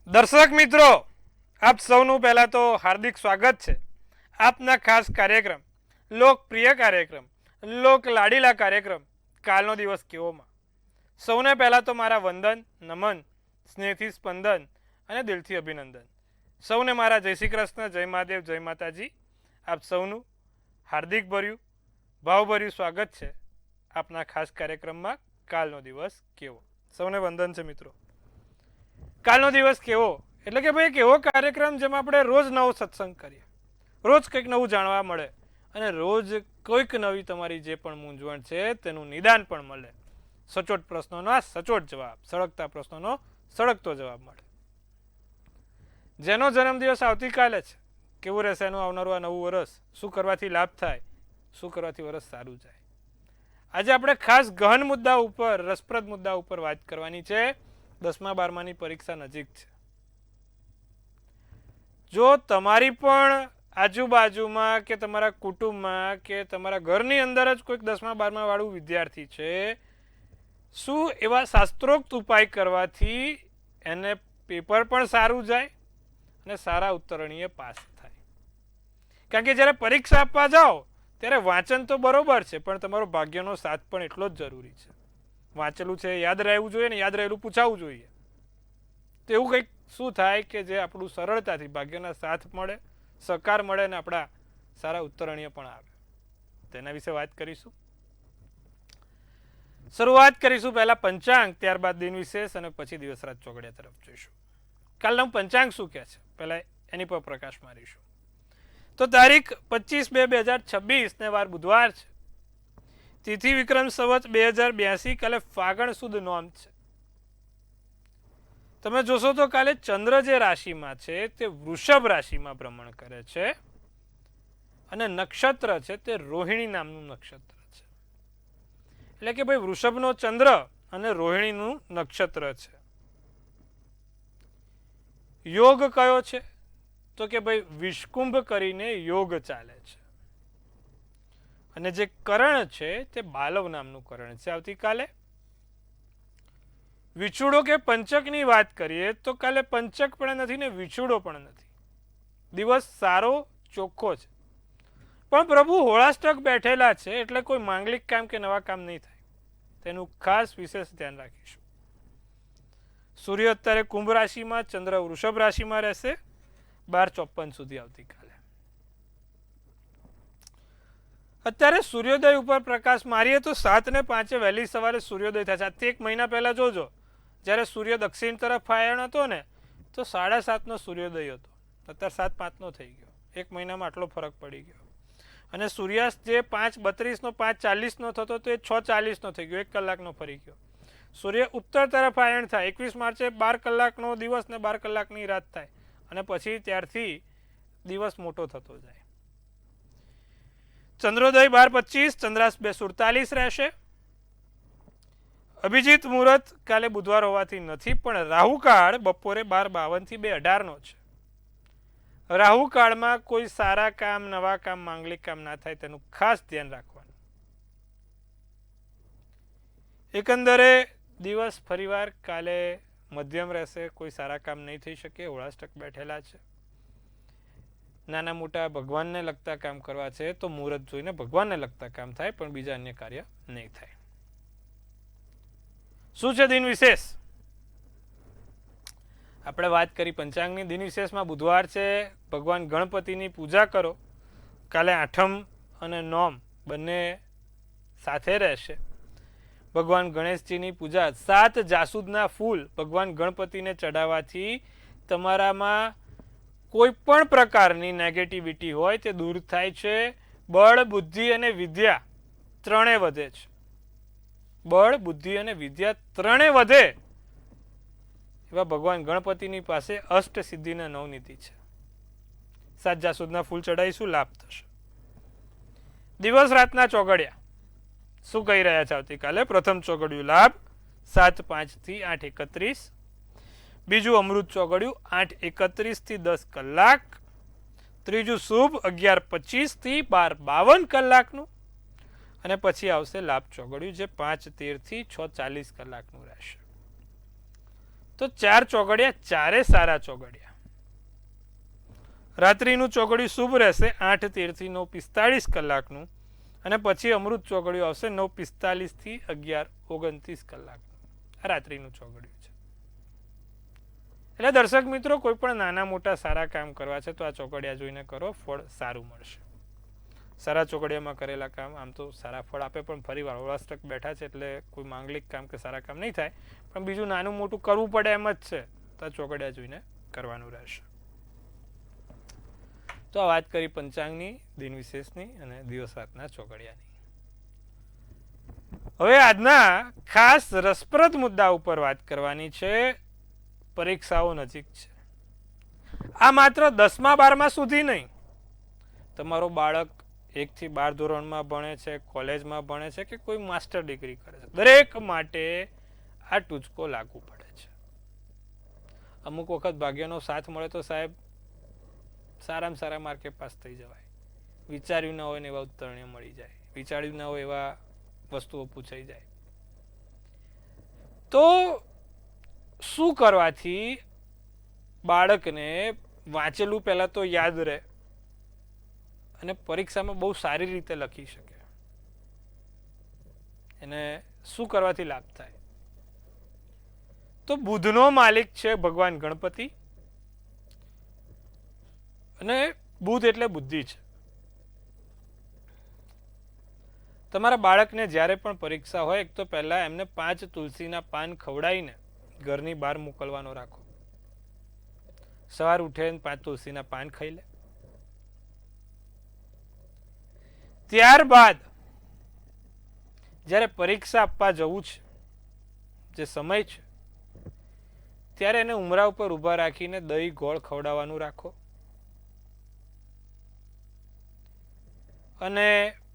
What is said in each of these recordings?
દર્શક મિત્રો, આપ સૌનું પહેલા તો હાર્દિક સ્વાગત છે આપના ખાસ કાર્યક્રમ, લોકપ્રિય કાર્યક્રમ, લોક લાડીલા કાર્યક્રમ કાલનો દિવસ કેવોમાં. સૌને પહેલા તો મારા વંદન, નમન, સ્નેહથી સ્પંદન અને દિલથી અભિનંદન. સૌને મારા જય શ્રી કૃષ્ણ, જય મહાદેવ, જય માતાજી. આપ સૌનું હાર્દિક ભર્યું, ભાવભર્યું સ્વાગત છે આપના ખાસ કાર્યક્રમમાં કાલનો દિવસ કેવો. સૌને વંદન છે મિત્રો. કાલનો દિવસ કેવો એટલે કે ભાઈ એક એવો કાર્યક્રમ જેમાં આપણે રોજ નવો સત્સંગ કરીએ, રોજ કંઈક નવું જાણવા મળે અને રોજ કોઈક નવી તમારી જે પણ મૂંઝવણ છે તેનું નિદાન પણ મળે. સચોટ પ્રશ્નોનો સચોટ જવાબ, સળગતા પ્રશ્નોનો સળગતો જવાબ મળે. જેનો જન્મદિવસ આવતીકાલે છે, કેવું રહેશે એનું આવનારું આ નવું વર્ષ, શું કરવાથી લાભ થાય, શું કરવાથી વર્ષ સારું જાય. આજે આપણે ખાસ ગહન મુદ્દા ઉપર, રસપ્રદ મુદ્દા ઉપર વાત કરવાની છે. 10મા 12માની પરીક્ષા નજીક છે. જો તમારી પણ આજુબાજુમાં કે તમારા કુટુંબમાં કે તમારા ઘરની અંદર જ કોઈક 10મા 12મા વાળું વિદ્યાર્થી છે, શું એવા શાસ્ત્રોક્ત ઉપાય કરવાથી એને પેપર પણ સારું જાય અને સારા ઉત્તરણીય પાસ થાય? કારણ કે જ્યારે પરીક્ષા આપવા જાઓ ત્યારે વાંચન તો બરોબર છે, પણ તમારો ભાગ્યનો સાથ પણ એટલો જ જરૂરી છે. વાંચેલું છે યાદ રહેવું જોઈએ ને યાદ રહેલું પૂછાવું જોઈએ. તો એવું કંઈક શું થાય કે જે આપણું સરળતાથી ભાગ્યના સાથ મળે, સહકાર મળે અને આપણા સારા ઉત્તરણીય પણ આવે. તેના વિશે વાત કરીશું. શરૂઆત કરીશું પહેલા પંચાંગ, ત્યારબાદ દિન વિશેષ અને પછી દિવસ રાત ચોઘડિયા તરફ જોઈશું. કાલનું પંચાંગ શું કહે છે પહેલા એની પર પ્રકાશ મારીશું. તો તારીખ 25/2/2026 ને વાર બુધવાર છે. તિથિ વિક્રમ સંવત 2082, કાલે ફાગણ સુદ નોમ છે. તમે જોશો તો કાલે ચંદ્ર જે રાશિમાં છે તે વૃષભ રાશિમાં ભ્રમણ કરે છે અને નક્ષત્ર છે તે રોહિણી નામનું નક્ષત્ર છે. એટલે કે ભાઈ વૃષભનો ચંદ્ર અને રોહિણીનું નક્ષત્ર છે. યોગ કયો છે? તો કે ભાઈ વિષકુંભ કરીને યોગ ચાલે છે. અને જે કરણ છે તે બાલવ નામનું કરણ છે. આવતીકાલે વિછુડો કે પંચકની વાત કરીએ તો કાલે પંચક પણ નથી ને વિછુડો પણ નથી. દિવસ સારો ચોખ્ખો છે, પણ પ્રભુ હોળાષ્ટક બેઠેલા છે એટલે કોઈ માંગલિક કામ કે નવા કામ નહીં થાય. તેનું ખાસ વિશેષ ધ્યાન રાખીશું. સૂર્ય અત્યારે કુંભ રાશિમાં, ચંદ્ર વૃષભ રાશિમાં રહેશે 12:54 સુધી આવતીકાલે. અત્યારે સૂર્યોદય ઉપર પ્રકાશ મારીએ તો 7:05 વહેલી સવારે સૂર્યોદય થશે. આજથી 1 મહિના પહેલા જોજો, જ્યારે સૂર્ય દક્ષિણ તરફ આયણ હતો ને તો 7:30 સૂર્યોદય હતો. અત્યારે 7:05 થઈ ગયો. 1 મહિનામાં આટલો ફરક પડી ગયો. અને સૂર્યાસ્ત જે 5:32 5:40 થતો તો એ 6:40 થઈ ગયો. 1 કલાકનો ફરી ગયો. સૂર્ય ઉત્તર તરફ આયણ થાય 21 માર્ચે 12 કલાકનો દિવસ ને 12 કલાકની રાત થાય અને પછી ત્યારથી દિવસ મોટો થતો જાય. ચંદ્રોદય 12:25, ચંદ્રાસ્ત 2:47 રહેશે. અભિજીત મુહૂર્ત કાલે બુધવાર હોવાથી નથી, પણ રાહુકાળ બપોરે 12:52 થી 2:18 છે. રાહુકાળમાં કોઈ સારા કામ, નવા કામ, માંગલિક કામ ના થાય તેનું ખાસ ધ્યાન રાખવાનું. એકંદરે દિવસ ફરીવાર કાલે મધ્યમ રહેશે. કોઈ સારા કામ નહીં થઈ શકે. હોળાષ્ટક બેઠેલા છે. નાના મોટા ભગવાનને લગતા કામ કરવા છે તો મુહૂર્ત જોઈને ભગવાનને લગતા કામ થાય, પણ બીજા અન્ય કાર્ય નહીં થાય. શું છે દિન વિશેષ? આપણે વાત કરી પંચાંગની. દિન વિશેષમાં બુધવાર છે. ભગવાન ગણપતિની પૂજા કરો. કાલે 8મ અને 9મ બંને સાથે રહેશે. ભગવાન ગણેશજીની પૂજા, 7 જાસૂદના ફૂલ ભગવાન ગણપતિને ચડાવવાથી તમારામાં કોઈ પણ પ્રકારની નેગેટિવિટી હોય તે દૂર થાય છે. બળ, બુદ્ધિ અને વિદ્યા ત્રણે વધે છે. બળ, બુદ્ધિ અને વિદ્યા ત્રણે વધે એવા ભગવાન ગણપતિની પાસે અષ્ટ સિદ્ધિના 9 નીતિ છે. 7 જાસૂદના ફૂલ ચડાવીશું, લાભ થશે. દિવસ રાતના ચોઘડિયા શું કહી રહ્યા છે આવતીકાલે? પ્રથમ ચોઘડિયું લાભ 7:05 થી 8:31. બીજું અમૃત ચોઘડિયું 8:31 થી 10 કલાક. ત્રીજું શુભ 11:25 થી 12:52 કલાકનું. અને પછી આવશે લાભ ચોઘડિયું જે 5:13 થી 6:40 કલાકનું રહેશે. તો 4 ચોઘડિયા ચારે સારા ચોઘડિયા. રાત્રિનું ચોઘડિયું શુભ રહેશે 8:13 થી 9:45 કલાકનું, અને પછી અમૃત ચોઘડિયું આવશે 9:45 થી 11:29 કલાકનું. આ રાત્રિનું ચોઘડિયું છે. એટલે દર્શક મિત્રો, કોઈ પણ નાના મોટા સારા કામ કરવા છે તો આ ચોઘડિયા જોઈને કરો, ફળ સારું મળશે. સારા ચોઘડિયામાં કરેલા કામ આમ તો સારા ફળ આપે, પણ ફરી વાર અવાસ્તક બેઠા છે એટલે કોઈ માંગલિક કામ કે સારા કામ નહીં થાય, પણ બીજું નાનું મોટું કરવું પડે એમ જ છે, તો આ ચોઘડિયા જોઈને કરવાનું રહેશે. તો આ વાત કરી પંચાંગની, દિન વિશેષની અને દિવસ રાતના ચોઘડિયાની. હવે આજના ખાસ રસપ્રદ મુદ્દા ઉપર વાત કરવાની છે. પરીક્ષાઓ નજીક છે. આ માત્ર 10મા 12મા સુધી નહીં, તમારો બાળક 1 થી 12 ધોરણમાં ભણે છે, કોલેજમાં ભણે છે કે કોઈ માસ્ટર ડિગ્રી કરે છે, દરેક માટે આ ટૂચકો લાગુ પડે છે. અમુક વખત ભાગ્યનો સાથ મળે તો સાહેબ સારામાં સારા માર્કે પાસ થઈ જવાય. વિચાર્યું ના હોય ને એવા ઉત્તરણીય મળી જાય, વિચાર્યું ના હોય એવા વસ્તુઓ પૂછાઈ જાય. તો શું કરવાથી બાળકને વાંચેલું પહેલા તો યાદ રહે અને પરીક્ષામાં બહુ સારી રીતે લખી શકે? એને શું કરવાથી લાભ થાય? તો બુધનો માલિક છે ભગવાન ગણપતિ, અને બુધ એટલે બુદ્ધિ છે. તમારા બાળકને જ્યારે પણ પરીક્ષા હોય, એક તો પહેલા એમને 5 તુલસીના પાન ખવડાવીને ઘરની બહાર મોકલવાનો રાખો. સવાર ઉઠે 5 તુલસીના પાન ખાઈ લે. ત્યારબાદ જ્યારે પરીક્ષા આપવા જવું છે, જે સમય છે, ત્યારે એને ઉમરા ઉપર ઊભા રાખીને દહીં ગોળ ખવડાવવાનું રાખો. અને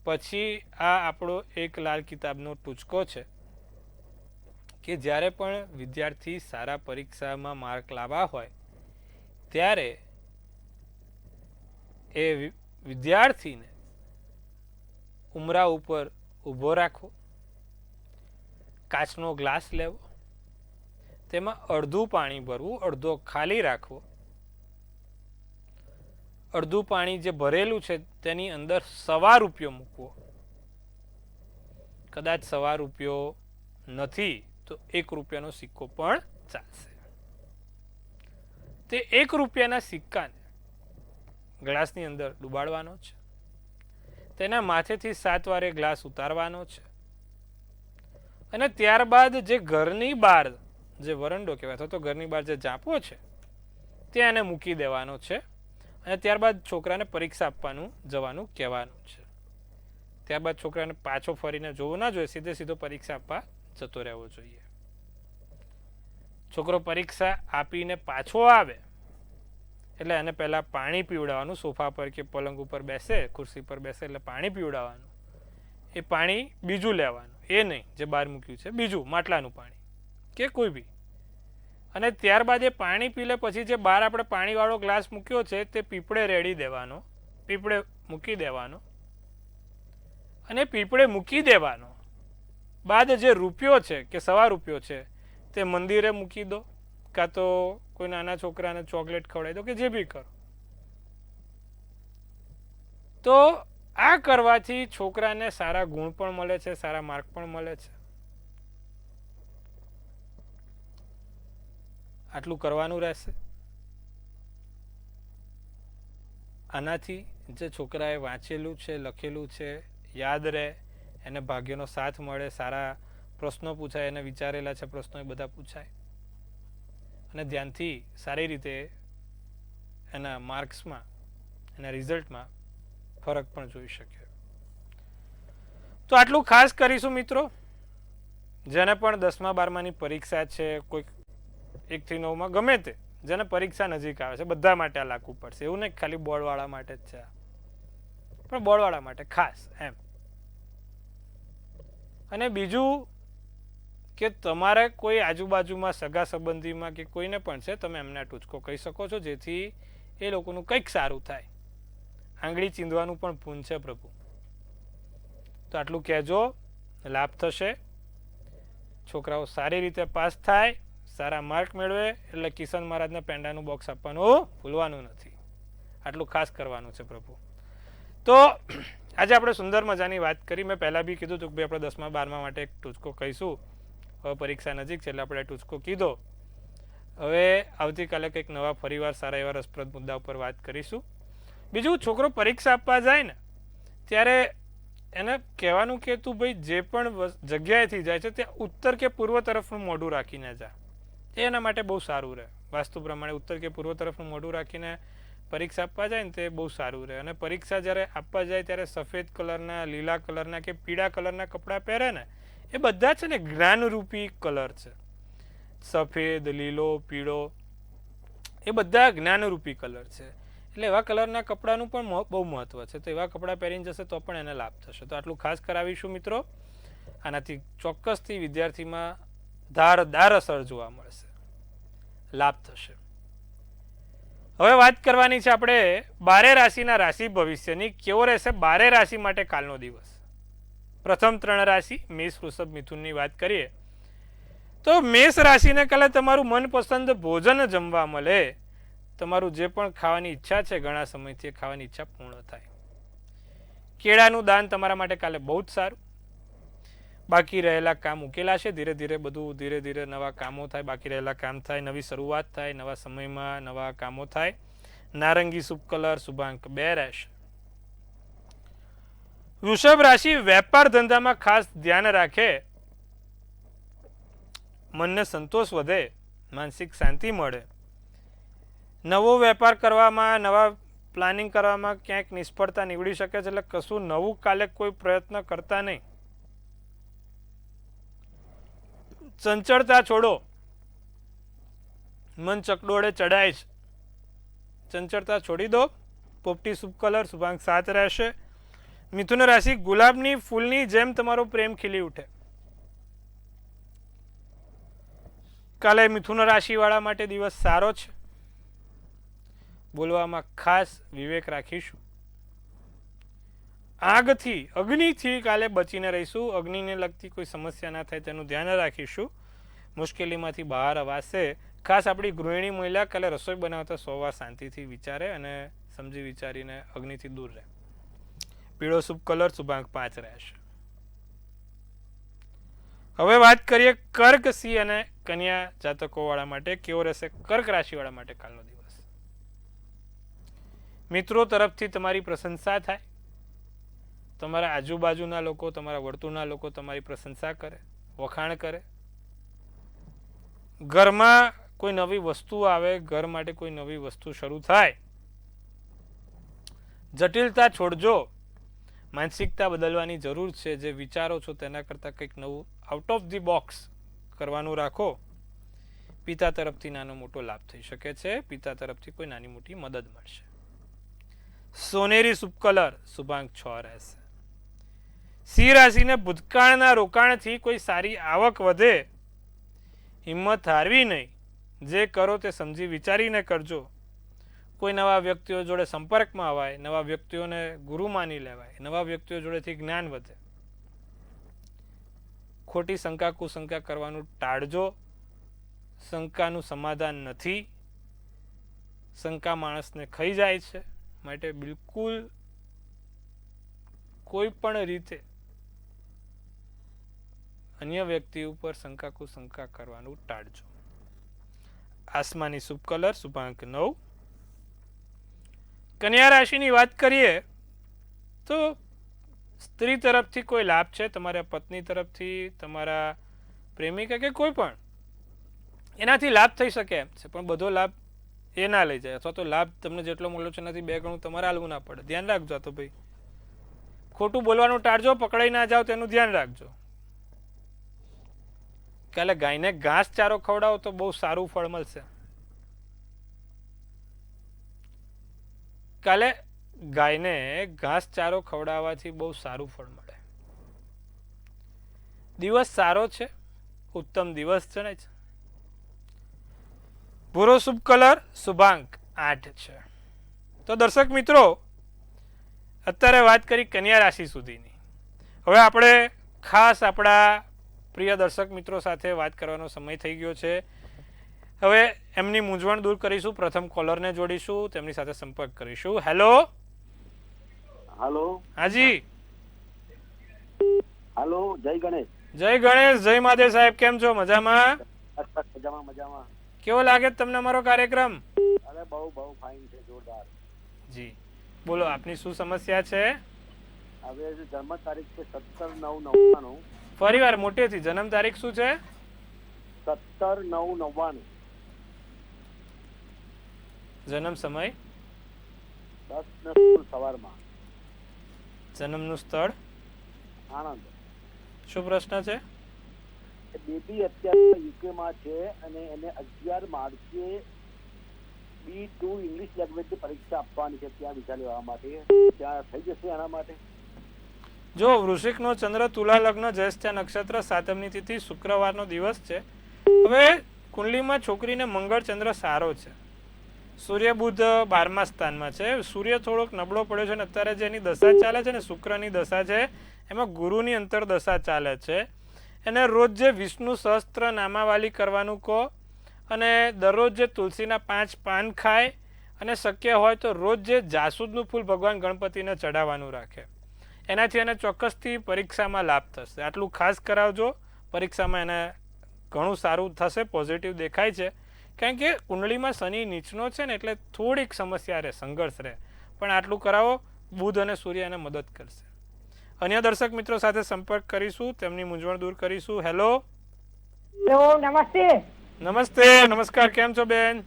પછી આ આપણો એક લાલ કિતાબનો ટૂચકો છે કે જ્યારે પણ વિદ્યાર્થી સારા પરીક્ષામાં માર્ક લાવવા હોય ત્યારે એ વિદ્યાર્થીને ઉમરા ઉપર ઊભો રાખવો, કાચનો ગ્લાસ લેવો, તેમાં અડધું પાણી ભરવું, અડધો ખાલી રાખવો. અડધું પાણી જે ભરેલું છે તેની અંદર ₹1 મૂકવો. કદાચ ₹1 નથી તો ₹1 સિક્કો પણ ચાલશે. તે ₹1ના સિક્કાને ગ્લાસની અંદર ડુબાડવાનો છે. તેના માથેથી 7 વાર એ ગ્લાસ ઉતારવાનો છે. અને ત્યારબાદ જે ઘરની બહાર જે વરંડો કહેવાય અથવા તો ઘરની બહાર જે જાપો છે ત્યાં એને મૂકી દેવાનો છે. અને ત્યારબાદ છોકરાને પરીક્ષા આપવાનું જવાનું કહેવાનું છે. ત્યારબાદ છોકરાને પાછો ફરીને જોવો ના જોઈએ, સીધો પરીક્ષા આપવા જતો રહેવો જોઈએ. છોકરો પરીક્ષા આપીને પાછો આવે એટલે એને પહેલા પાણી પીવડાવવાનું. સોફા પર કે પલંગ ઉપર બેસે, ખુરશી પર બેસે એટલે પાણી પીવડાવવાનું. એ પાણી બીજું લેવાનું, એ નહીં જે બહાર મૂક્યું છે, બીજું માટલાનું પાણી કે કોઈ બી. અને ત્યારબાદ એ પાણી પી લે પછી જે બહાર આપણે પાણીવાળો ગ્લાસ મૂક્યો છે તે પીપળે રેડી દેવાનો, પીપળે મૂકી દેવાનો. અને પીપળે મૂકી દેવાનો બાદ જે રૂપિયો છે કે ₹1 છે તે મંદિરે મૂકી દો, કાં તો કોઈ નાના છોકરાને ચોકલેટ ખવડાવી દો કે જે બી કરો. તો આ કરવાથી છોકરાને સારા ગુણ પણ મળે છે, સારા માર્ક પણ મળે છે. આટલું કરવાનું રહેશે. આનાથી જે છોકરાએ વાંચેલું છે, લખેલું છે, યાદ રહે, એને ભાગ્યનો સાથ મળે, સારા પ્રશ્નો પૂછાય, એને વિચારેલા છે પ્રશ્નો એ બધા પૂછાય, અને ધ્યાનથી સારી રીતે એના માર્ક્સમાં, એના રિઝલ્ટમાં ફરક પણ જોઈ શકે. તો આટલું ખાસ કરીશું મિત્રો. જેને પણ 10મા 12માની પરીક્ષા છે, કોઈ 1 થી 9માં ગમે તે જેને પરીક્ષા નજીક આવે છે, બધા માટે આ લાગુ પડશે. એવું નહીં ખાલી બોર્ડવાળા માટે જ છે, પણ બોર્ડવાળા માટે ખાસ એમ. અને બીજું કે તમારે કોઈ આજુબાજુમાં સગા સંબંધીમાં કે કોઈને પણ છે, તમે એમને આ ટૂચકો કહી શકો છો, જેથી એ લોકોનું કંઈક સારું થાય. આંગળી ચીંધવાનું પણ પૂન છે પ્રભુ. તો આટલું કહેજો, લાભ થશે. છોકરાઓ સારી રીતે પાસ થાય, સારા માર્ક મેળવે એટલે કિશન મહારાજને પેંડાનું બોક્સ આપવાનું ભૂલવાનું નથી. આટલું ખાસ કરવાનું છે પ્રભુ. તો આજે આપણે સુંદર મજાની વાત કરી. મેં પહેલાં બી કીધું હતું કે આપણે 10મા 12મા માટે એક ટૂચકો કહીશું. હવે પરીક્ષા નજીક છે એટલે આપણે ટૂચકો કીધો. હવે આવતીકાલે કંઈક નવા ફરીવાર સારા એવા રસપ્રદ મુદ્દા ઉપર વાત કરીશું. બીજું, છોકરો પરીક્ષા આપવા જાય ને ત્યારે એને કહેવાનું કે તું ભાઈ જે પણ જગ્યાએથી જાય છે ત્યાં ઉત્તર કે પૂર્વ તરફનું મોઢું રાખીને જા. એના માટે બહુ સારું રહે. વાસ્તુ પ્રમાણે ઉત્તર કે પૂર્વ તરફનું મોઢું રાખીને પરીક્ષા આપવા જાય ને તે બહુ સારું રહે. અને પરીક્ષા જ્યારે આપવા જાય ત્યારે સફેદ કલરના, લીલા કલરના કે પીળા કલરના કપડાં પહેરે ને એ બધા છે ને જ્ઞાનરૂપી કલર છે. સફેદ, લીલો, પીળો એ બધા જ્ઞાનરૂપી કલર છે. એટલે એવા કલરના કપડાનું પણ બહુ મહત્વ છે. તો એવા કપડાં પહેરીને જશે તો પણ એને લાભ થશે. તો આટલું ખાસ કરાવીશું મિત્રો. આનાથી ચોક્કસથી વિદ્યાર્થીમાં ધારદાર અસર જોવા મળશે, લાભ થશે. હવે વાત કરવાની છે આપણે 12 રાશિના રાશિ ભવિષ્યની. કેવો રહેશે 12 રાશિ માટે કાલનો દિવસ? પ્રથમ 3 રાશિ મેષ, વૃષભ, મિથુનની વાત કરીએ તો મેષ રાશિને કાલે તમારું મનપસંદ ભોજન જમવા મળે. તમારું જે પણ ખાવાની ઈચ્છા છે ઘણા સમયથી એ ખાવાની ઈચ્છા પૂર્ણ થાય. કેળાનું દાન તમારા માટે કાલે બહુ જ સારું. બાકી રહેલા કામ ઉકેલાશે. ધીરે ધીરે નવા કામો થાય, બાકી રહેલા કામ થાય, નવી શરૂઆત થાય, નવા સમયમાં નવા કામો થાય. નારંગી શુભ કલર, શુભાંક 2 રહેશે. વૃષભ રાશિ વેપાર ધંધામાં ખાસ ધ્યાન રાખે. મનને સંતોષ વધે, માનસિક શાંતિ મળે. નવો વેપાર કરવામાં, નવા પ્લાનિંગ કરવામાં ક્યાંક નિષ્ફળતા નીવડી શકે છે. એટલે કશું નવું કાલે કોઈ પ્રયત્ન કરતા નહીં. ચંચળતા છોડો. મન ચકડોળે ચડાય છે. ચંચળતા છોડી દો. પોપટી શુભ કલર, શુભાંક 7 રહેશે. મિથુન રાશિ ગુલાબની ફૂલની જેમ તમારો પ્રેમ ખીલી ઉઠે. કાલે મિથુન રાશિ વાળા માટે દિવસ સારો છે. બોલવામાં ખાસ વિવેક રાખીશું. આગથી, અગ્નિથી કાલે બચીને રહીશું. અગ્નિને લગતી કોઈ સમસ્યા ના થાય તેનું ધ્યાન રાખીશું. મુશ્કેલીમાંથી બહાર અવાશે. ખાસ આપણી ગૃહિણી મહિલા કાલે રસોઈ બનાવતા 100 વાર શાંતિથી વિચારે અને સમજી વિચારીને અગ્નિથી દૂર રહે. પીળો શુભ કલર, શુભાંક 5 રહેશે. હવે વાત કરીએ કર્ક, સિંહ અને કન્યા જાતકો વાળા માટે. કેવો રહેશે કર્ક રાશિ વાળા માટે કાલનો દિવસ? મિત્રો તરફથી તમારી પ્રશંસા થાય. તમારા આજુબાજુના લોકો, તમારા વર્તુળના લોકો તમારી પ્રશંસા કરે, વખાણ કરે. ઘરમાં કોઈ નવી વસ્તુ આવે, ઘર માટે કોઈ નવી વસ્તુ શરૂ થાય. જટિલતા છોડજો. માનસિકતા બદલવાની જરૂર છે. જે વિચારો છો તેના કરતાં કંઈક નવું આઉટ ઓફ ધી બોક્સ કરવાનું રાખો. પિતા તરફથી નાનો મોટો લાભ થઈ શકે છે. પિતા તરફથી કોઈ નાની મોટી મદદ મળશે. સોનેરી શુભ કલર, શુભાંક 6 રહેશે. સિંહ રાશિને ભૂતકાળના રોકાણથી કોઈ સારી આવક વધે. હિંમત હારવી નહીં. જે કરો તે સમજી વિચારીને કરજો. કોઈ નવા વ્યક્તિઓ જોડે સંપર્કમાં આવાય, નવા વ્યક્તિઓને ગુરુ માની લેવાય, નવા વ્યક્તિઓ જોડેથી જ્ઞાન વધે. ખોટી શંકા કુશંકા કરવાનું ટાળજો. શંકાનું સમાધાન નથી. શંકા માણસને ખાઈ જાય છે. માટે બિલકુલ કોઈ પણ રીતે અન્ય વ્યક્તિ ઉપર શંકા કુશંકા કરવાનું ટાળજો. આસમાની શુભ કલર, શુભાંક 9. કન્યા રાશિની વાત કરીએ તો સ્ત્રી તરફથી કોઈ લાભ છે. તમારા પત્ની તરફથી, તમારા પ્રેમિકા કે કોઈ પણ એનાથી લાભ થઈ શકે એમ છે. પણ બધો લાભ એ ના લઈ જાય. અથવા તો લાભ તમને જેટલો મળ્યો છે એનાથી 2 ગણું તમારે હાલવું ના પડે. ધ્યાન રાખજો. તો ભાઈ ખોટું બોલવાનું ટાળજો. પકડાઈ ના જાઓ તેનું ધ્યાન રાખજો. કાલે ગાયને ઘાસ ચારો ખવડાવો તો બહુ સારું ફળ મળશે. કાલે ગાયને ઘાસ ચારો ખવડાવવાથી બહુ સારું ફળ મળે. દિવસ સારો છે. ઉત્તમ દિવસ જણાય છે. ભૂરો શુભ કલર, શુભાંક 8 છે. તો દર્શક મિત્રો, અત્યારે વાત કરી કન્યા રાશિ સુધીની. હવે આપણે ખાસ આપણા પ્રિય દર્શક મિત્રો સાથે વાત કરવાનો સમય થઈ ગયો છે. હવે એમની મૂંઝવણ દૂર કરીશું. પ્રથમ કોલરને જોડીશું, તેમની સાથે સંપર્ક કરીશું. હેલો. હાલો. હાજી. હાલો. જય ગણેશ. જય ગણેશ. જય મહાદેવ સાહેબ. કેમ છો? મજામાં? મજામાં મજામાં. કેવો લાગે તમને અમારો કાર્યક્રમ? અરે બહુ બહુ ફાઇન છે, જોરદાર. જી બોલો, આપની શું સમસ્યા છે? હવે જન્મ તારીખ છે 17/9/99. ફરી વાર મોટેથી, જન્મ તારીખ શું છે? 17/9/99. જન્મ સમય? 10 સવારમાં. જન્મનું સ્થળ? આણંદ. શું પ્રશ્ન છે? બેબી અત્યારે યુકે માં છે અને એને 11 માર્ચે B2 ઇંગ્લિશ લેંગ્વેજની પરીક્ષા આપવાની છે, ત્યાં વિઝા લેવા માટે. ત્યાં થઈ જશે એના માટે? જો વૃશ્ચિકનો ચંદ્ર, તુલા લગ્ન, જ્યેષ્ઠા નક્ષત્ર, સાતમની તિથિ, શુક્રવારનો દિવસ છે. હવે કુંડલીમાં છોકરીને મંગળ ચંદ્ર સારો છે. સૂર્ય બુધ 12મા સ્થાનમાં છે. સૂર્ય થોડોક નબળો પડ્યો છે અને અત્યારે જેની દશા ચાલે છે ને શુક્રની દશા છે, એમાં ગુરુની અંતર દશા ચાલે છે. એને રોજ જે વિષ્ણુ સહસ્ત્ર નામાવાલી કરવાનું કહો અને દરરોજ જે તુલસીના 5 પાન ખાય અને શક્ય હોય તો રોજ જે જાસૂદનું ફૂલ ભગવાન ગણપતિને ચડાવવાનું રાખે. એનાથી એને ચોક્કસથી પરીક્ષામાં લાભ થશે. આટલું ખાસ કરાવજો. પરીક્ષામાં એને ઘણું સારું થશે, પોઝિટિવ દેખાય છે. કારણ કે કુંડળીમાં શનિ નીચનો છે ને એટલે થોડીક સમસ્યા રહે, સંઘર્ષ રહે, પણ આટલું કરાવો. બુધ અને સૂર્ય એને મદદ કરશે. અન્ય દર્શક મિત્રો સાથે સંપર્ક કરીશું, તેમની મૂંઝવણ દૂર કરીશું. હેલો. નમસ્તે. નમસ્તે. નમસ્કાર. કેમ છો બેન?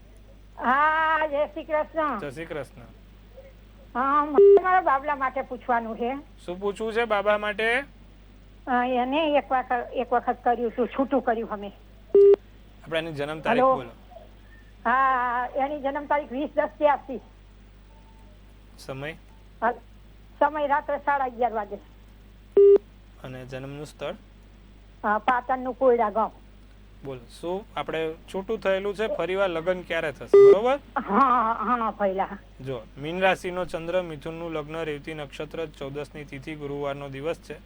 હા, જય શ્રી કૃષ્ણ. જય શ્રી કૃષ્ણ. હા, મારા બાબલા માટે પૂછવાનું છે. શું પૂછવું છે બાબા માટે? એને એક વખત કર્યું હતું, છૂટું કર્યું અમે. આપણે એની જન્મ તારીખ બોલો. હા, એની જન્મ તારીખ 20/10/83. સમય? સમય રાત્રે 11:30 વાગે. અને જન્મનું સ્થળ? પાટણનું કોયડા ગામ. બોલો, શું આપણે છૂટું થયેલું છે? ફરીવાર લગ્ન ક્યારે થશે? બરોબર? હા, પહેલા. જો મીન રાશિનો ચંદ્ર, મિથુનનું લગ્ન, રેવતી નક્ષત્ર, 14ની તિથિ, ગુરુવારનો દિવસ છે.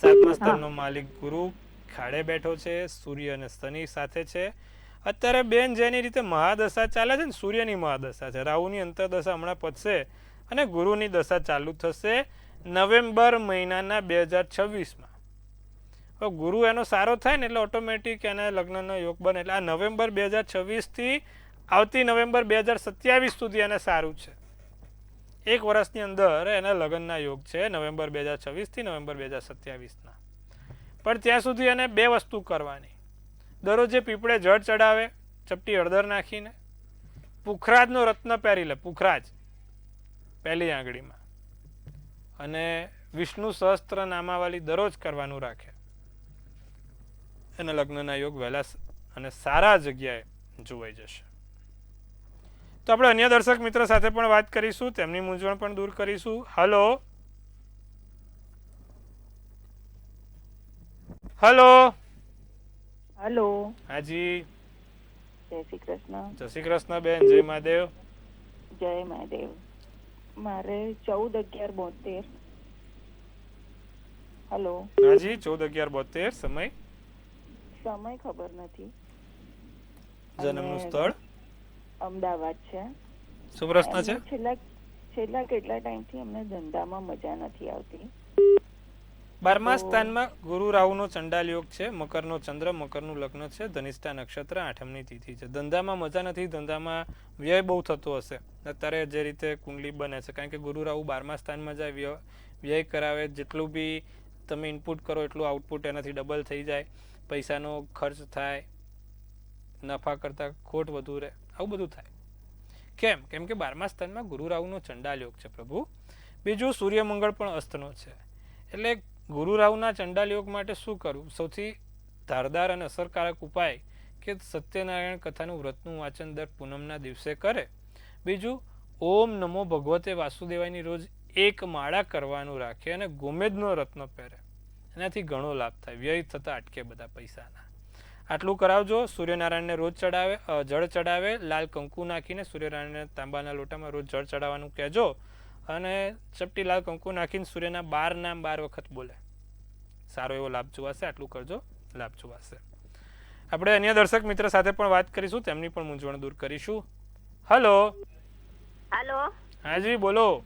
7મા સ્થાનનો માલિક ગુરુ ખાડે બેઠો છે. સૂર્ય અને શનિ સાથે છે. અત્યારે બેન જેની રીતે મહાદશા ચાલે છે ને, સૂર્યની મહાદશા છે, રાહુની અંતરદશા હમણાં પતશે અને ગુરુની દશા ચાલુ થશે નવેમ્બર મહિનાના 2026માં. ગુરુ એનો સારો થાય ને એટલે ઓટોમેટિક એને લગ્નનો યોગ બને. એટલે આ નવેમ્બર 2026થી આવતી નવેમ્બર 2027 સુધી એને સારું છે. 1 વર્ષની અંદર એના લગ્નના યોગ છે, નવેમ્બર 2026થી નવેમ્બર 2027ના. પણ ત્યાં સુધી એને 2 વસ્તુ કરવાની. દરરોજે પીપળે જળ ચડાવે, ચપટી હળદર નાખીને. પુખરાજનો રત્ન પહેરી લે, પુખરાજ પહેલી આંગળીમાં. અને વિષ્ણુ સહસ્ત્ર નામાવાળી દરરોજ કરવાનું રાખે. એના લગ્નના યોગ વહેલા અને સારા જગ્યાએ જોવાઈ જશે. તો આપણે અન્ય દર્શક મિત્ર સાથે પણ વાત કરીશું, તેમની મૂંઝવણ પણ દૂર કરીશું. હલો. હલો. હલો. હાજી. જય શ્રી કૃષ્ણ. જય શ્રી કૃષ્ણ બેન. જય મહાદેવ. જય મહાદેવ. મારે 14/11/72. હલો. હાજી, 14/11/72. સમય? સમય ખબર નથી. જન્મનું સ્થળ? અમદાવાદ છે. શું પ્રશ્ન છે? છેલ્લા કેટલા ટાઈમથી અમને ધંધામાં મજા નથી આવતી. 12મા સ્થાનમાં ગુરુ રાહુનો ચંડાલ યોગ છે. મકરનો ચંદ્ર, મકરનું લગ્ન છે, ધનિષ્ઠા નક્ષત્ર, 8મની તિથિ છે. ધંધામાં મજા નથી, ધંધામાં વ્યય બહુ થતો હશે અત્યારે જે રીતે કુંડલી બને છે. કારણ કે ગુરુ રાહુ 12મા સ્થાનમાં જાય, વ્યય કરાવે. જેટલું બી તમે ઇનપુટ કરો એટલું આઉટપુટ એનાથી ડબલ થઈ જાય. પૈસાનો ખર્ચ થાય, નફા કરતાં ખોટ વધુ રહે, આવું બધું થાય. કેમ? કેમ કે 12મા સ્થાનમાં ગુરુ રાહુનો ચંડાલ યોગ છે પ્રભુ. બીજું સૂર્ય મંગળ પણ અસ્તનો છે. એટલે ગુરુ રાહુના ચંડાલ યોગ માટે શું કરવું? સૌથી ધારદાર અને અસરકારક ઉપાય કે સત્યનારાયણ કથાનું વ્રતનું વાંચન દર પૂનમના દિવસે કરે. બીજું ઓમ નમો ભગવતે વાસુદેવાયની રોજ 1 માળા કરવાનું રાખે અને ગોમેદનો રત્ન પહેરે. એનાથી ઘણો લાભ થાય, વ્યય થતા અટકે બધા પૈસાના. આટલું કરાવજો. સૂર્યનારાયણને રોજ ચડાવે, જળ ચડાવે, લાલ કંકુ નાખીને સૂર્યનારાયણને તાંબાના લોટામાં રોજ જળ ચડાવવાનું કહેજો. અને ચપટી લાલ કંકુ નાખીને સૂર્યના 12 નામ 12 વખત બોલે. સારો એવો લાભ જોવાશે. આટલું કરજો, લાભ જોવાશે. આપણે અન્ય દર્શક મિત્ર સાથે પણ વાત કરીશું, તેમની પણ મૂંઝવણ દૂર કરીશું. હલો. હાલો. હાજી બોલો.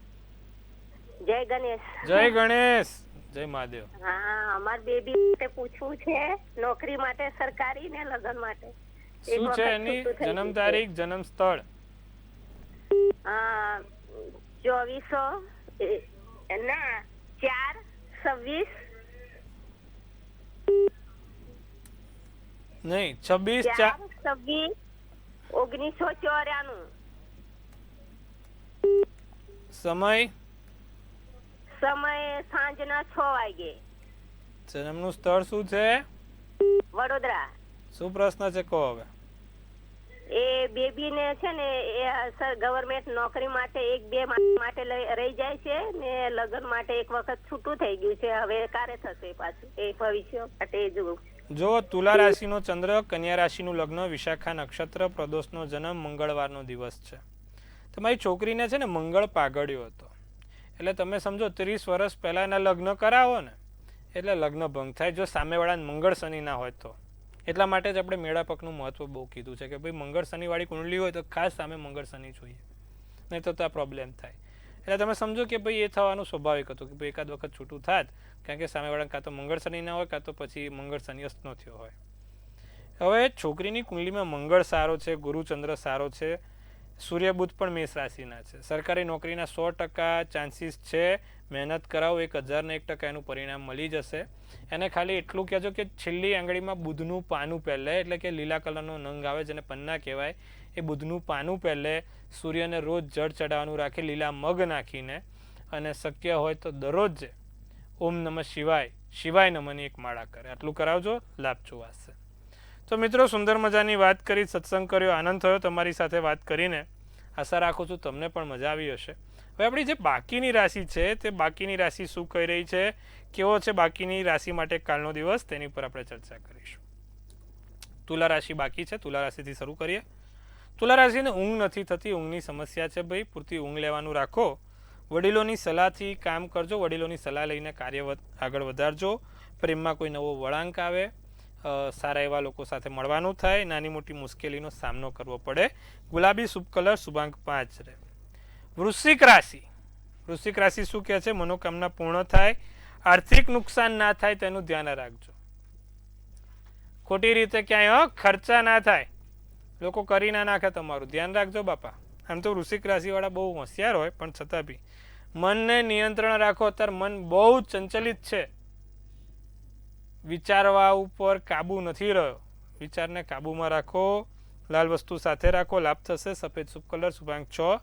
જય ગણેશ. જય ગણેશ. જય મહાદેવ. હા, અમાર બેબી માટે પૂછવું છે, નોકરી માટે, સરકારી ને લગ્ન માટે. શું છે એની જન્મ તારીખ, જન્મ સ્થળ? 4/26 નહીં 26/4 1994. સમય સાંજના 6 વાગે. જન્મનું સ્થળ શું છે? વડોદરા. શું પ્રશ્ન છે કહો હવે. એ બેબી ને છે ને ગવર્મેન્ટ નોકરી માટે 1-2 માટે રહી જાય છે ને લગ્ન માટે એક વખત છૂટું થઈ ગયું છે, હવે ક્યારે થશે પાછું એ ભવિષ્ય માટે જોવું. જો તુલા રાશિનો ચંદ્ર, કન્યા રાશિનું લગ્ન, વિશાખા નક્ષત્ર, પ્રદોષનો જન્મ, મંગળવારનો દિવસ છે. તમારી છોકરીને છે ને મંગળ પાગળ્યો હતો, એટલે તમે સમજો 30 વર્ષ પહેલા એના લગ્ન કરાવો ને એટલે લગ્ન ભંગ થાય, જો સામેવાળા મંગળ શનિ ના હોય તો. એટલા માટે જ આપણે મેળાપકનું મહત્વ બહુ કીધું છે કે ભાઈ મંગળ શનિવાળી કુંડલી હોય તો ખાસ સામે મંગળ શનિ જોઈએ, નહીં તો આ પ્રોબ્લેમ થાય. એટલે તમે સમજો કે ભાઈ એ થવાનું સ્વાભાવિક હતું કે ભાઈ એકાદ વખત છૂટું થાત, કારણ કે સામેવાળા કાં તો મંગળ શનિ ના હોય કાં તો પછી મંગળ શનિ અસ્ત ન થયો હોય. હવે છોકરીની કુંડલીમાં મંગળ સારો છે, ગુરુચંદ્ર સારો છે, સૂર્ય બુધ પણ મેષ રાશિના છે. સરકારી નોકરીના 100% ચાન્સીસ છે. મહેનત કરાવો 1000% એનું પરિણામ મળી જશે. એને ખાલી એટલું કહેજો કે છેલ્લી આંગળીમાં બુધનું પાનું પહેલે, એટલે કે લીલા કલરનો નંગ આવે જેને પન્ના કહેવાય, એ બુધનું પાનું પહેલે. સૂર્યને રોજ જળ ચડાવવાનું રાખે લીલા મગ નાખીને, અને શક્ય હોય તો દરરોજ ઓમ નમઃ શિવાય, શિવાય નમઃની એક માળા કરે. આટલું કરાવજો, લાભ જોવાશે. તો મિત્રો, સુંદર મજાની વાત કરી, સત્સંગ કર્યો, આનંદ થયો તમારી સાથે વાત કરીને. આશા રાખું છું તમને પણ મજા આવી હશે. હવે આપણી જે બાકીની રાશિ છે તે બાકીની રાશિ શું કહી રહી છે, કેવો છે બાકીની રાશિ માટે કાલનો દિવસ, તેની પર આપણે ચર્ચા કરીશું. તુલા રાશિ બાકી છે, તુલા રાશિથી શરૂ કરીએ. તુલા રાશિને ઊંઘ નથી થતી, ઊંઘની સમસ્યા છે ભાઈ, પૂરતી ઊંઘ લેવાનું રાખો. વડીલોની સલાહથી કામ કરજો, વડીલોની સલાહ લઈને કાર્ય આગળ વધારજો. પ્રેમમાં કોઈ નવો વળાંક આવે, સારા એવા લોકો સાથે મળવાનું થાય, નાની મોટી મુશ્કેલીનો સામનો કરવો પડે. ગુલાબી શુભ કલર, શુભાંક 5 રહે. વૃશ્ચિક રાશિ, વૃશ્ચિક રાશિ શું કહે છે? મનોકામના પૂર્ણ થાય, આર્થિક નુકસાન ના થાય તેનું ધ્યાન રાખજો. ખોટી રીતે ક્યાંય ખર્ચા ના થાય, લોકો કરી ના નાખે, તમારું ધ્યાન રાખજો બાપા. આમ તો વૃશ્ચિક રાશિવાળા બહુ હોશિયાર હોય, પણ છતાં બી મનને નિયંત્રણ રાખો. અત્યારે મન બહુ ચંચલિત છે, વિચારવા ઉપર કાબુ નથી રહ્યો. વિચારને કાબુમાં રાખો, લાલ વસ્તુ સાથે રાખો, લાભ થશે. સફેદ શુભ કલર, શુભાંક 6.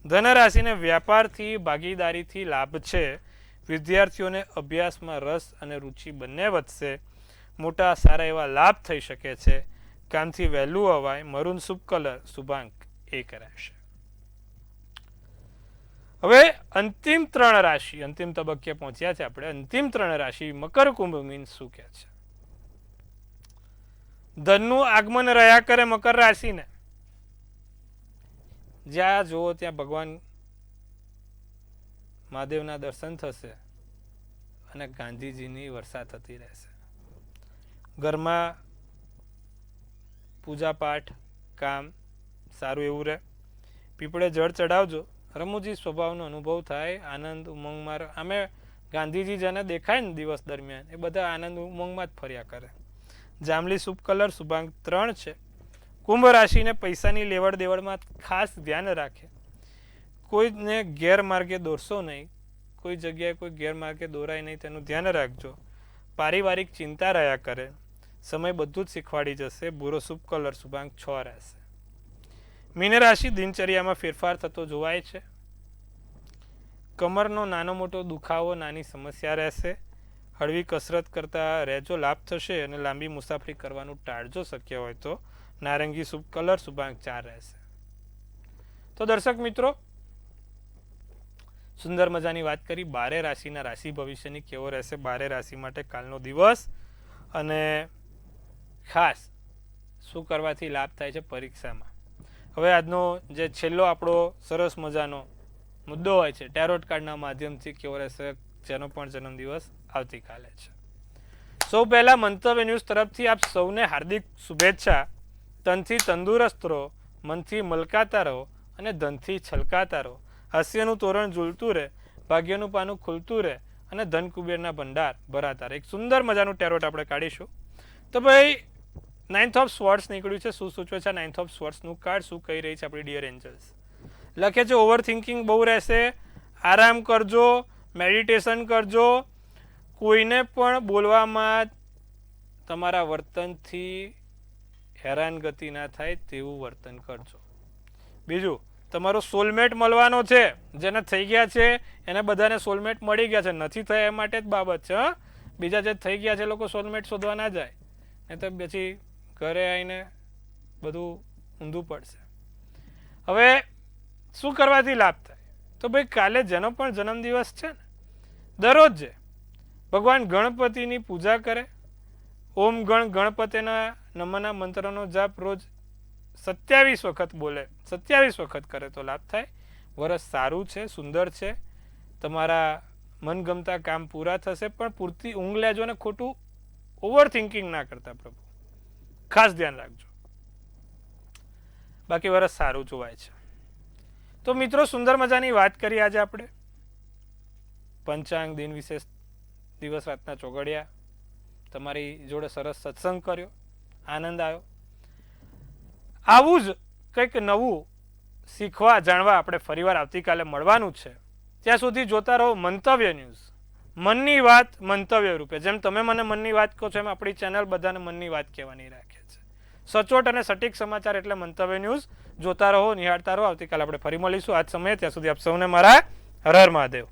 ધનરાશિને વ્યાપારથી, ભાગીદારીથી લાભ છે. વિદ્યાર્થીઓને અભ્યાસમાં રસ અને રુચિ બંને વધશે. મોટા સારા એવા લાભ થઈ શકે છે. કામથી વહેલું અવાય. મરૂન શુભ કલર, શુભાંક 1 રહેશે. હવે અંતિમ 3 રાશિ, અંતિમ તબક્કે પહોંચ્યા છે આપણે. અંતિમ 3 રાશિ મકર, કુંભ, મીન શું કહે છે? ધનનું આગમન રહ્યા કરે મકર રાશિને. જ્યાં જુઓ ત્યાં ભગવાન મહાદેવના દર્શન થશે અને ગાંધીજીની વર્ષા થતી રહેશે. ઘરમાં પૂજા પાઠ, કામ સારું એવું રહે. પીપળે જળ ચડાવજો, રમૂજી સ્વભાવનો અનુભવ થાય, આનંદ ઉમંગમાં. આમે ગાંધીજી જેને દેખાય ને દિવસ દરમિયાન, એ બધા આનંદ ઉમંગમાં જ ફર્યા કરે. જાંબલી શુભ કલર, શુભાંક 3 છે. કુંભ રાશિને પૈસાની લેવડ દેવડમાં ખાસ ધ્યાન રાખે. કોઈને ગેરમાર્ગે દોરશો નહીં, કોઈ જગ્યાએ કોઈ ગેરમાર્ગે દોરાય નહીં તેનું ધ્યાન રાખજો. પારિવારિક ચિંતા રહ્યા કરે. સમય બધું જ શીખવાડી જશે. ભૂરો શુભ કલર, શુભાંક 6 રહેશે. મીન રાશિ, દિનચર્યામાં ફેરફાર થતો જોવાય છે. કમરનો નાનો મોટો દુખાવો, નાની સમસ્યા રહેશે. હળવી કસરત કરતા રહેજો, લાભ થશે. અને લાંબી મુસાફરી કરવાનું ટાળજો શક્ય હોય તો. નારંગી શુભ કલર, શુભાંક 4 રહેશે. તો દર્શક મિત્રો, સુંદર મજાની વાત કરી 12 રાશિના રાશિ ભવિષ્યની કેવો રહેશે 12 રાશિ માટે કાલનો દિવસ, અને ખાસ શું કરવાથી લાભ થાય છે પરીક્ષામાં. હવે આજનો જે છેલ્લો આપણો સરસ મજાનો મુદ્દો હોય છે, ટેરોટ કાર્ડના માધ્યમથી કેવો રહેશે, જેનો પણ જન્મદિવસ આવતીકાલે છે. સૌ પહેલા મંતવ્ય ન્યૂઝ તરફથી આપ સૌને હાર્દિક શુભેચ્છા. તનથી તંદુરસ્ત રહો, મનથી મલકાતા રહો અને ધનથી છલકાતા રહો. હાસ્યનું તોરણ ઝૂલતું રહે, ભાગ્યનું પાનું ખુલતું રહે અને ધન કુબેરના ભંડાર ભરાતા રહે. એક સુંદર મજાનું ટેરોટ આપણે કાઢીશું. તો ભાઈ 9th ઓફ સ્વોર્ડ્સ નીકળ્યું છે. શું સૂચવે છે 9th ઓફ સ્વોર્ડ્સનું કાર્ડ? શું કહી રહી છે આપણી ડિયર એન્જલ્સ? લખે છે ઓવર થિંકિંગ બહુ રહેશે, આરામ કરજો, મેડિટેશન કરજો, કોઈને પણ બોલવામાં તમારા વર્તનથી હેરાનગતિ ના થાય તેવું વર્તન કરજો. બીજું, તમારો સોલમેટ મળવાનો છે. જેને થઈ ગયા છે એને બધાને સોલમેટ મળી ગયા છે. નથી થયા એ માટે જ બાબત છે. બીજા જે થઈ ગયા છે લોકો સોલમેટ શોધવા ના જાય, નહીં તો પછી ઘરે આવીને બધું ઊંધું પડશે. હવે શું કરવાથી લાભ થાય? તો ભાઈ કાલે જેનો પણ જન્મદિવસ છે ને, દરરોજ જે ભગવાન ગણપતિની પૂજા કરે, ઓમ ગણ ગણપતિના નમના મંત્રનો જાપ રોજ 27 વખત બોલે, 27 વખત કરે તો લાભ થાય. વરસ સારું છે, સુંદર છે, તમારા મનગમતા કામ પૂરા થશે. પણ પૂરતી ઊંઘ લેજો ને ખોટું ઓવર થિંકિંગ ના કરતા પ્રભુ, ખાસ ધ્યાન રાખજો. બાકી વરસ સારું જોવાય છે. તો મિત્રો, સુંદર મજાની વાત કરી આજે આપણે. પંચાંગ, દિન વિશેષ, દિવસ રાતના ચોઘડિયા, તમારી જોડે સરસ સત્સંગ કર્યો, આનંદ આવ્યો. આવું જ કંઈક નવું શીખવા જાણવા આપણે ફરીવાર આવતીકાલે મળવાનું છે. ત્યાં સુધી જોતા રહો મંતવ્ય ન્યૂઝ. મનની વાત મંતવ્ય રૂપે. જેમ તમે મને મનની વાત કહો છો એમ આપણી ચેનલ બધાને મનની વાત કહેવાની રાખે છે. સચોટ અને સટીક સમાચાર એટલે મંતવ્ય ન્યૂઝ. જોતા રહો, નિહાળતા રહો. આવતીકાલે આપણે ફરી મળીશું આજ સમયે. ત્યાં સુધી આપ સૌને મારા હર હર મહાદેવ.